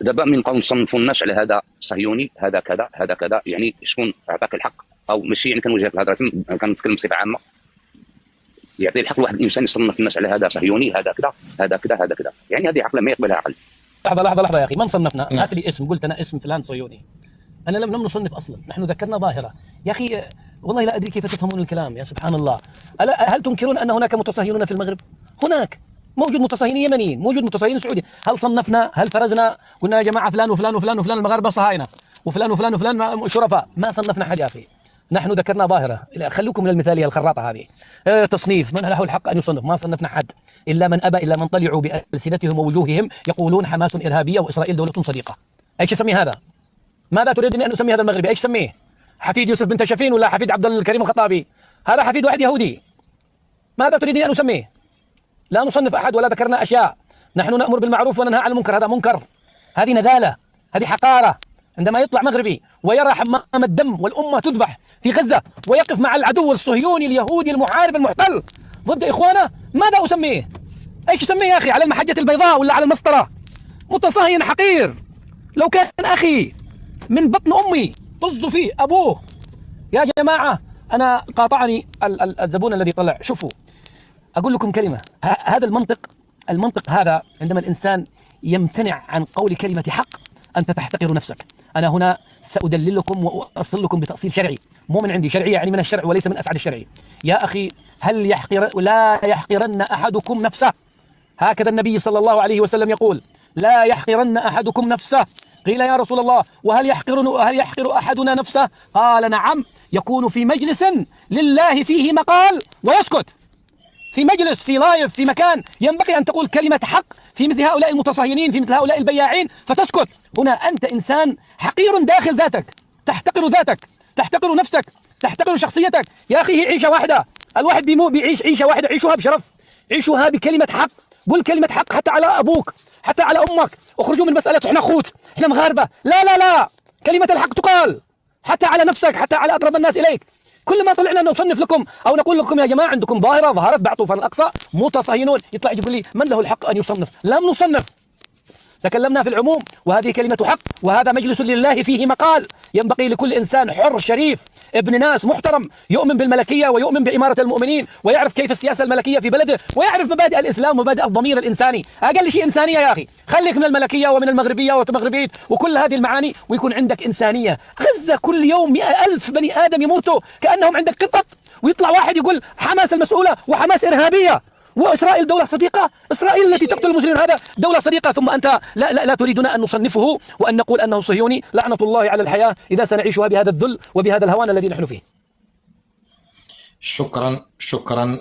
دابا من نبقاو نصنفوا على هذا صهيوني، هذا كذا، هذا كذا، يعني شكون اعطاك الحق؟ او ماشي يعني كنوجه الهضره، كنتكلم بصفه عامه. يعطي الحق لواحد الانسان يصنف الناس على هذا صهيوني، هذا كذا، هذا كذا، هذا كذا، يعني هذه عقل ما يقبلها عقل. لحظة يا أخي، من صنفنا؟ هات لي اسم، قلت أنا اسم فلان صهيوني. أنا لم نصنف أصلا، نحن ذكرنا ظاهرة. يا أخي والله لا أدري كيف تفهمون الكلام، يا سبحان الله. هل تنكرون أن هناك متصهينون في المغرب؟ هناك موجود متصهينين يمنيين، موجود متصهينين سعوديين. هل صنفنا؟ هل فرزنا؟ قلنا يا جماعة فلان وفلان وفلان وفلان المغاربة صهاينة، وفلان وفلان وفلان شرفاء؟ ما صنفنا حد يا أخي. نحن ذكرنا ظاهرة. خلوكم من المثالية الخراطة هذه. تصنيف من له الحق أن يصنف؟ ما صنفنا حد إلا من أبى، إلا من طلعوا بألسنتهم ووجوههم يقولون حماس إرهابية وإسرائيل دولة صديقة. أيش يسمي هذا؟ ماذا تريدني أن نسمي هذا المغربي؟ أيش سميه؟ حفيد يوسف بن تشفين ولا حفيد عبد الكريم الخطابي؟ هذا حفيد واحد يهودي. ماذا تريدني أن نسميه؟ لا نصنف أحد ولا ذكرنا أشياء. نحن نأمر بالمعروف وننهى عن المنكر. هذا منكر، هذه نذالة، هذه حقارة. عندما يطلع مغربي ويرى حمام الدم والأمة تذبح في غزة ويقف مع العدو الصهيوني اليهودي المحارب المحتل ضد إخوانه، ماذا أسميه؟ أيش يسميه يا أخي؟ على المحجة البيضاء ولا على المسطرة؟ متصهين حقير. لو كان أخي من بطن أمي طز فيه أبوه. يا جماعة أنا قاطعني الزبون الذي طلع. شوفوا أقول لكم كلمة، هذا المنطق هذا عندما الإنسان يمتنع عن قول كلمة حق أنت تحتقر نفسك. أنا هنا سأدللكم وأصل لكم بتأصيل شرعي، مو من عندي، شرعية يعني من الشرع وليس من أسعد الشرعي. يا أخي لا يحقرن أحدكم نفسه. هكذا النبي صلى الله عليه وسلم يقول: لا يحقرن أحدكم نفسه. قيل يا رسول الله وهل يحقر أحدنا نفسه؟ قال: نعم، يكون في مجلس لله فيه مقال ويسكت. في مجلس، في لايف، في مكان ينبغي أن تقول كلمة حق في مثل هؤلاء المتصهينين، في مثل هؤلاء البياعين، فتسكت. هنا أنت إنسان حقير داخل ذاتك، تحتقر ذاتك، تحتقر نفسك، تحتقر شخصيتك. يا أخي هي عيشة واحدة، الواحد بيعيش عيشة واحدة، عيشوها بشرف، عيشوها بكلمة حق. قل كلمة حق حتى على أبوك، حتى على أمك. اخرجوا من مسألة احنا خوت، احنا مغاربة. لا لا لا، كلمة الحق تقال حتى على نفسك، حتى على أقرب الناس إليك. كل ما طلعنا نصنف لكم أو نقول لكم يا جماعة عندكم ظاهرة ظهرت بعطوفان الأقصى متصهينون، يطلع يقول لي من له الحق أن يصنف؟ لم نصنف، تكلمنا في العموم، وهذه كلمة حق، وهذا مجلس لله فيه مقال. ينبغي لكل إنسان حر شريف ابن ناس محترم يؤمن بالملكية ويؤمن بإمارة المؤمنين ويعرف كيف السياسة الملكية في بلده ويعرف مبادئ الإسلام ومبادئ الضمير الإنساني. أقل شيء إنسانية يا أخي. خليك من الملكية ومن المغربية والمغربية وكل هذه المعاني ويكون عندك إنسانية. غزة كل يوم 100,000 بني آدم يموتوا كأنهم عندك قطط، ويطلع واحد يقول حماس المسؤولة وحماس إرهابية وإسرائيل دولة صديقة. إسرائيل التي تقتل المسلمين هذا دولة صديقة، ثم أنت لا تريدنا أن نصنفه وأن نقول أنه صهيوني. لعنة الله على الحياة إذا سنعيشها بهذا الذل وبهذا الهوان الذي نحن فيه. شكرا.